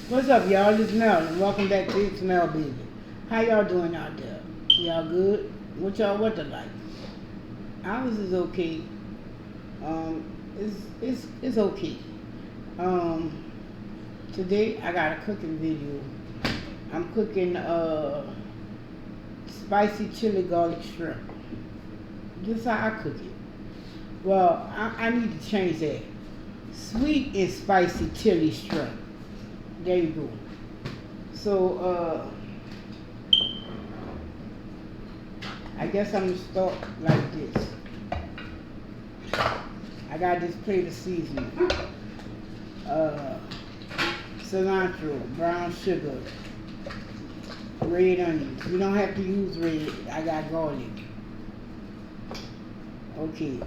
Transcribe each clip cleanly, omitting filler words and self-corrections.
What's up, y'all? It's Mel, and welcome back to It's Mel Baby. How y'all doing out there? Y'all good? What y'all weather like? Ours is okay. Um, it's okay. Um, Today I got a cooking video. I'm cooking spicy chili garlic shrimp. This is how I cook it. Well, I need to change that. Sweet and spicy chili shrimp. There you go. So I guess I'm gonna start like this. I got this plate of seasoning. Uh, Cilantro, brown sugar, red onions. You don't have to use red. I got garlic. Okay,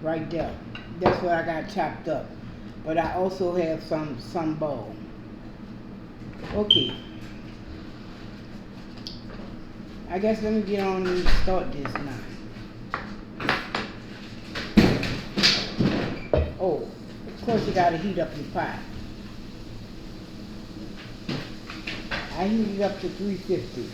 right there. That's what I got chopped up. But I also have some ball. Okay. I guess let me get on and start this now. Oh, of course you gotta heat up your pot. I heat it up to 350.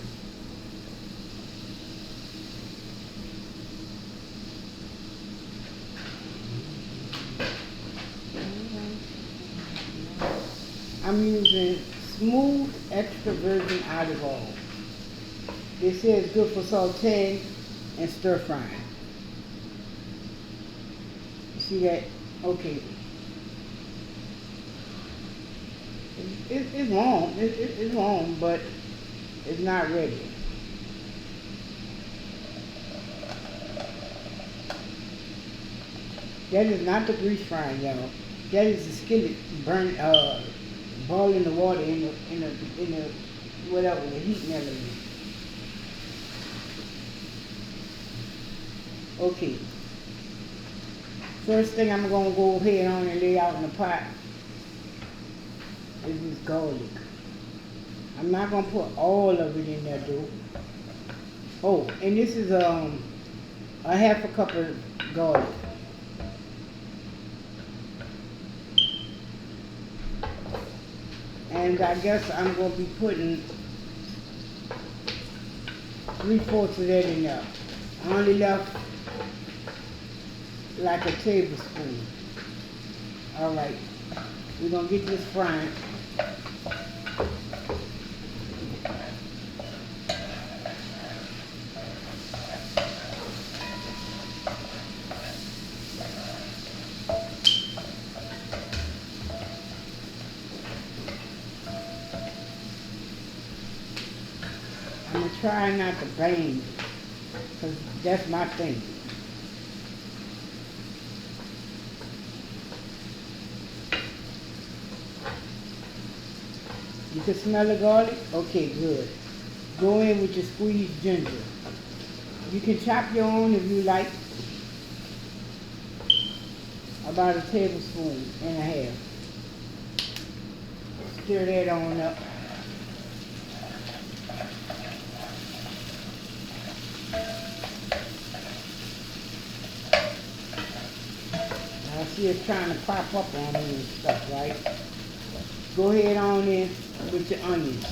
I'm using smooth extra virgin olive oil. They say it's good for sauteing and stir frying. You see that? Okay. It's long. It's long, but it's not ready. That is not the grease frying, y'all. That is the skillet boiling the water in the whatever the heating element. Okay. First thing I'm gonna go ahead on and lay out in the pot is this garlic. I'm not gonna put all of it in there though. Oh, and this is a half a cup of garlic. And I guess I'm gonna be putting 3/4 of that in there. I only left like a tablespoon. All right, we're gonna get this frying. I'm gonna try not to bang it, because that's my thing. You can smell the garlic? Okay, good. Go in with your squeezed ginger. You can chop your own if you like. About a tablespoon and a half. Stir that on up. I see it's trying to pop up on me and stuff, right? Go ahead on in with your onions.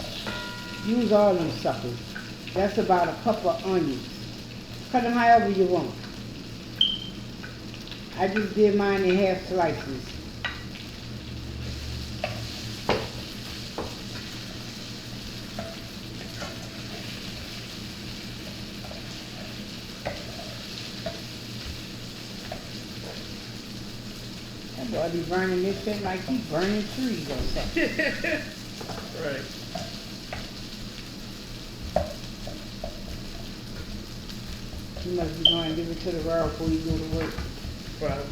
Use all them suckers. That's about a cup of onions. Cut them however you want. I just did mine in half slices. That boy be burning this thing like he burning trees or something. Right. You must be going to give it to the world before you go to work. Problem.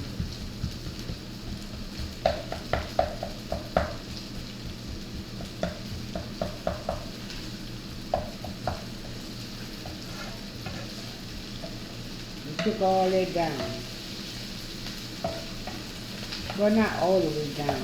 You took all that down. Well, not all the way down.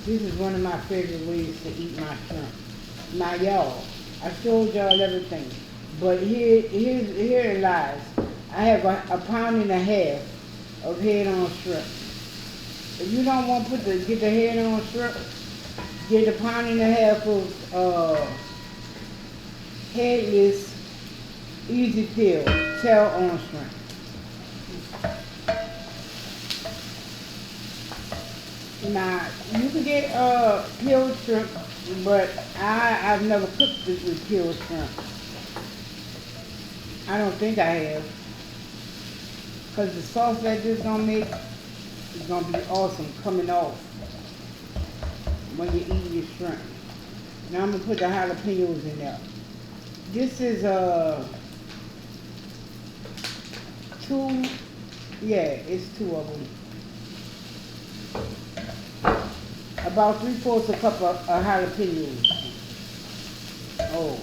This is one of my favorite ways to eat my shrimp. Now y'all, I showed y'all everything. But here it lies. I have a pound and a half of head-on shrimp. If you don't want to get the head-on shrimp, get a pound and a half of headless, easy peel, tail-on shrimp. Now, you can get peeled shrimp, but I've never cooked this with peeled shrimp. I don't think I have. Because the sauce that this gonna make is gonna be awesome coming off when you eat your shrimp. Now I'm gonna put the jalapenos in there. This is two, yeah, it's two of them. About 3/4 a cup of jalapenos. Oh.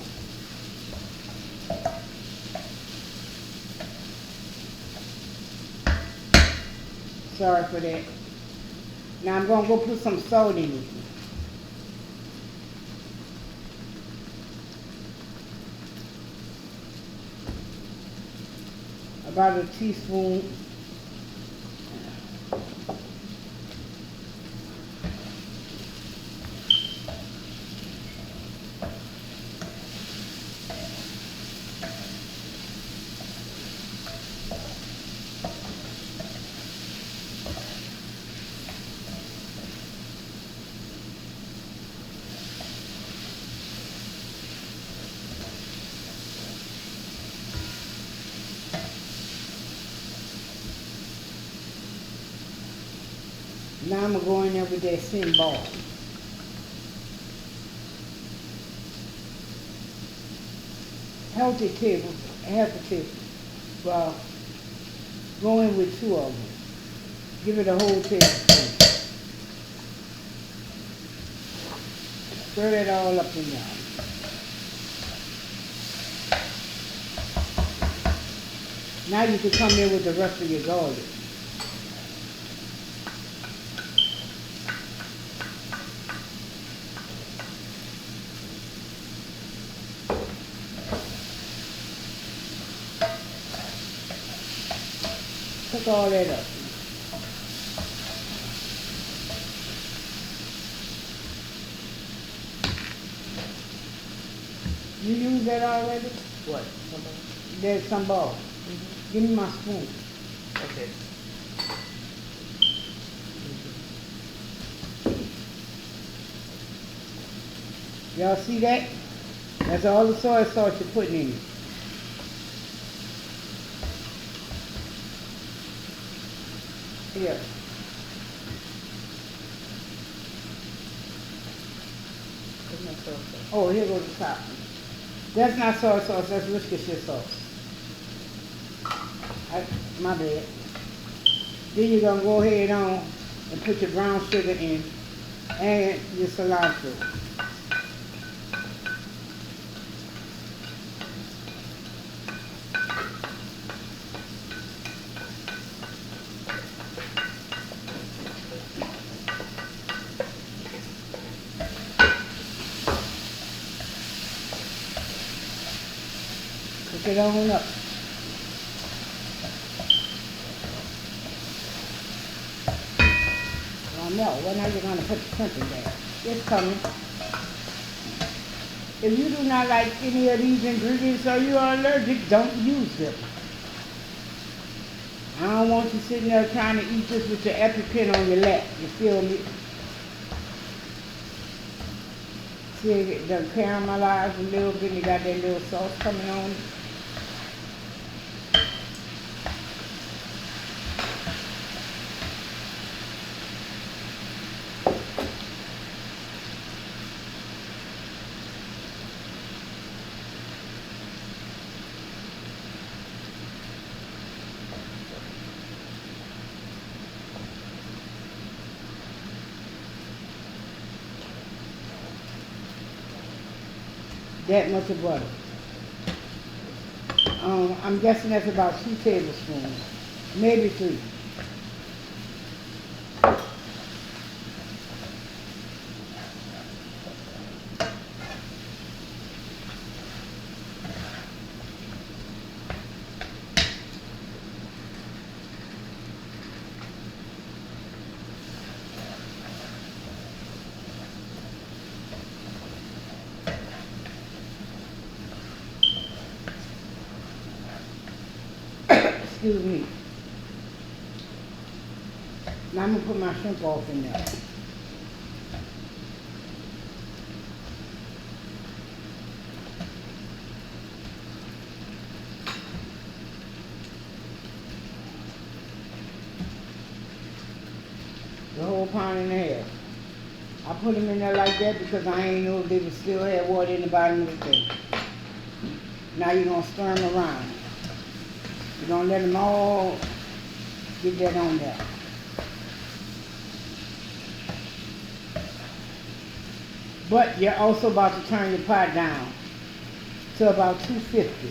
Sorry for that. Now I'm gonna go put some salt in it. About a teaspoon. Now I'm gonna go in there with that thin ball. Healthy table, half a table. Well, go in with two of them. Give it a whole tablespoon. Stir that all up in there. Now you can come in with the rest of your garlic. Cook all that up. You use that already? What? Sambal? There's some ball. Give me my spoon. Okay. Y'all see that? That's all the soy sauce you're putting in it. Here. There's no sauce. Oh, here goes the top. That's not soy sauce, that's Worcestershire sauce. My bad. Then you're gonna go ahead on and put your brown sugar in and your cilantro. Cook it on up. No, well now you're going to put the shrimp in there. It's coming. If you do not like any of these ingredients or you are allergic, don't use them. I don't want you sitting there trying to eat this with your EpiPen on your lap. You feel me? See, it done caramelized a little bit and you got that little sauce coming on. That much of butter. I'm guessing that's about 2 tablespoons, maybe 3. excuse me. Now I'm gonna put my shrimp off in there. The whole pound and a half. I put them in there like that because I ain't know if they would still have water in the bottom of the thing. Now you're gonna stir them around. You're gonna let them all get that on there. But you're also about to turn your pot down to about 250.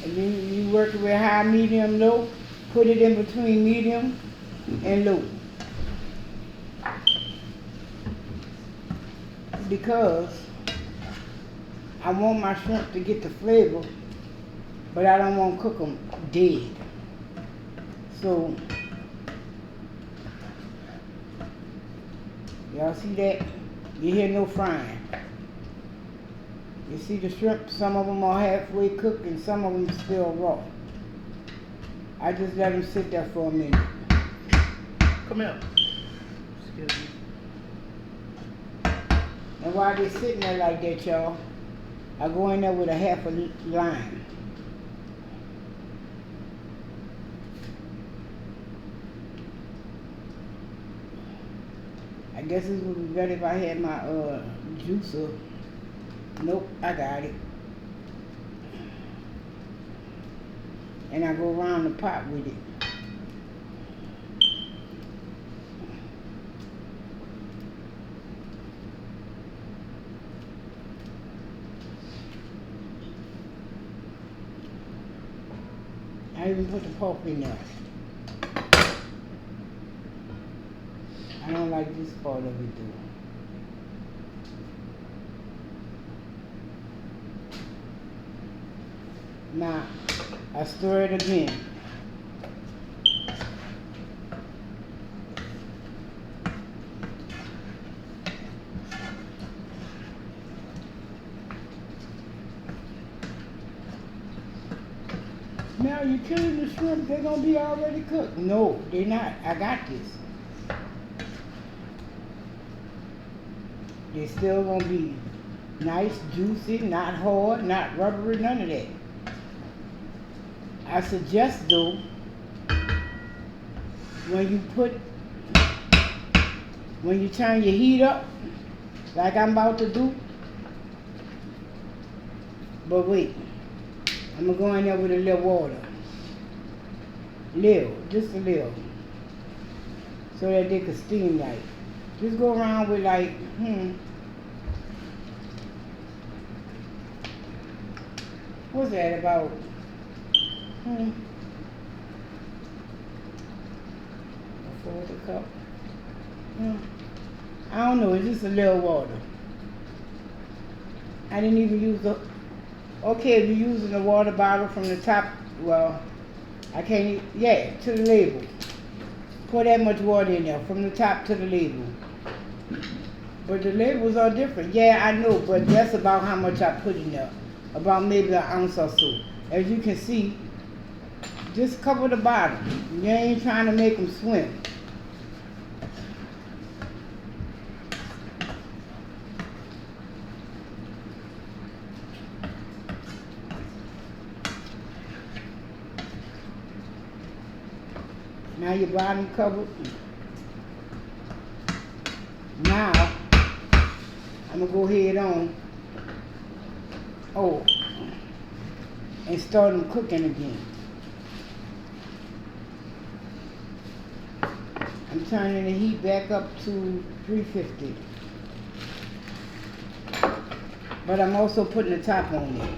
And then you work it with high, medium, low. Put it in between medium and low. Because I want my shrimp to get the flavor, but I don't want to cook them dead. So, y'all see that? You hear no frying. You see the shrimp, some of them are halfway cooked and some of them still raw. I just let them sit there for a minute. Come here. Excuse me. And while they're sitting there like that, y'all, I go in there with a half a lime. I guess it would be better if I had my juicer. Nope, I got it. And I go around the pot with it. I even put the pork in there. I don't like this part of it though. Now, I stir it again. Now you're killing the shrimp, they're gonna be already cooked. No, they're not. I got this. They're still gonna be nice, juicy, not hard, not rubbery, none of that. I suggest though, when you turn your heat up, like I'm about to do, but wait, I'm gonna go in there with a little water. Just a little. So that they can steam like. Just go around with like, what's that about? A fourth a cup. I don't know, it's just a little water. I didn't even use the, okay, if you're using the water bottle from the top, well, I can't, yeah, to the label. Pour that much water in there, from the top to the label. But the labels are different. Yeah, I know, but that's about how much I put in there. About maybe an ounce or so. As you can see, just cover the bottom. You ain't trying to make them swim. Now your bottom covered. Now, I'm going to go ahead on, and start them cooking again. I'm turning the heat back up to 350. But I'm also putting the top on it.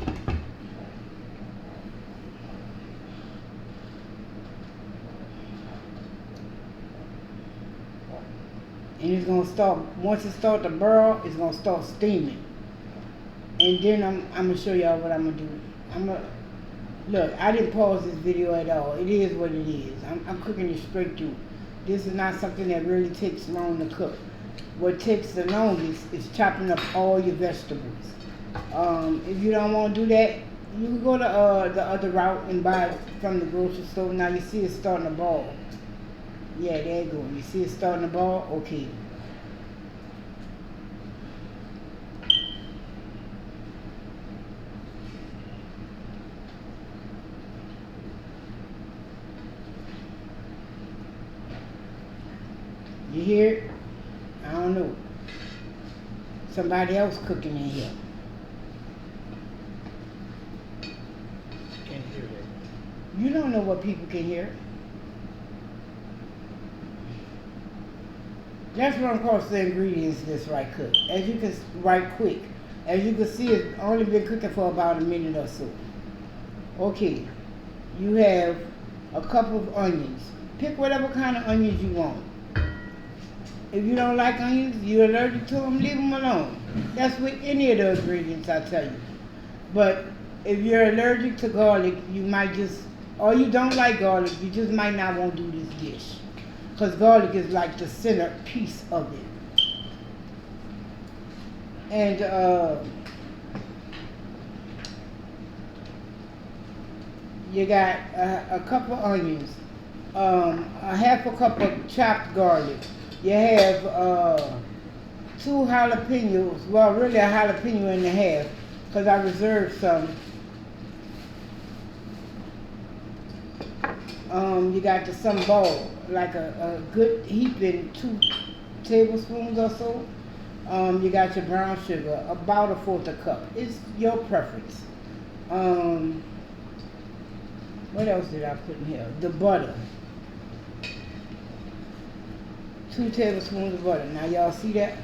And it's gonna start, once it starts to burn, it's gonna start steaming. And then I'm gonna show y'all what I'm gonna do. Look, I didn't pause this video at all. It is what it is. I'm cooking it straight through. This is not something that really takes long to cook. What takes the longest is chopping up all your vegetables. If you don't want to do that, you can go to the other route and buy it from the grocery store. Now you see it's starting to ball. Yeah, there you go. You see it starting to ball? Okay. You hear it? I don't know. Somebody else cooking in here. Can't hear that. You don't know what people can hear. Let's run across the ingredients this right quick. Right quick. As you can see, it's only been cooking for about a minute or so. Okay, you have a cup of onions. Pick whatever kind of onions you want. If you don't like onions, you're allergic to them, leave them alone. That's with any of the ingredients I tell you. But if you're allergic to garlic, you might just, or you don't like garlic, you just might not want to do this dish. Because garlic is like the center piece of it. And you got a cup of onions, a half a cup of chopped garlic. You have 2 jalapenos, well really a jalapeno and a half, because I reserved some. You got some ball, like a good heaping 2 tablespoons or so. You got your brown sugar, about 1/4 cup. It's your preference. What else did I put in here? The butter. 2 tablespoons of butter. Now y'all see that?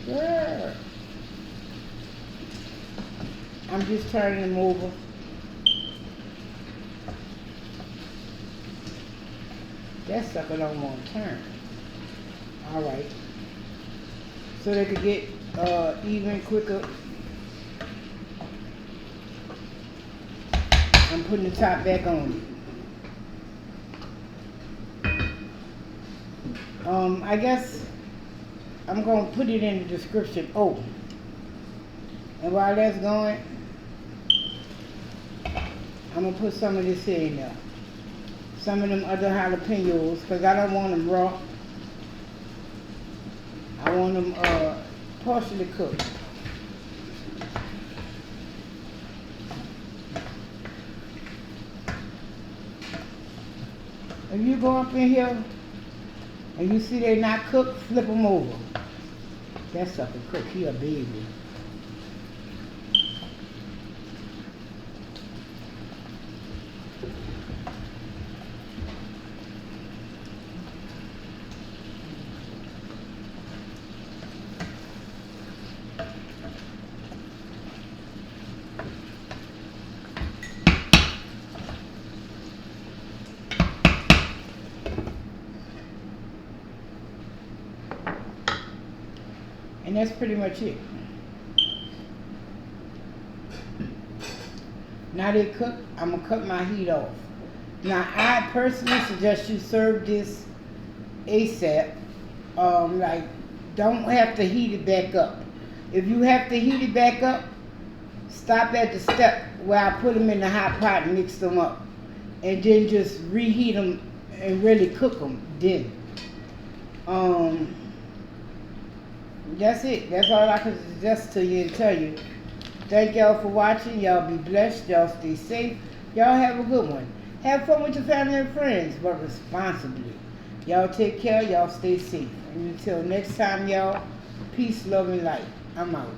Yeah. I'm just turning them over. That sucker don't want to turn. Alright. So they could get even quicker. I'm putting the top back on. I guess I'm going to put it in the description. Oh. And while that's going, I'm going to put some of this here in there. Some of them other jalapenos, because I don't want them raw. I want them partially cooked. If you go up in here and you see they're not cooked, flip them over. That sucker cooked. He a baby. And that's pretty much it. Now they cook, I'm going to cut my heat off. Now I personally suggest you serve this ASAP. Like, don't have to heat it back up. If you have to heat it back up, stop at the step where I put them in the hot pot and mix them up. And then just reheat them and really cook them then. That's it. That's all I can suggest to you and tell you. Thank y'all for watching. Y'all be blessed. Y'all stay safe. Y'all have a good one. Have fun with your family and friends, but responsibly. Y'all take care. Y'all stay safe. And until next time, y'all, peace, love, and light. I'm out.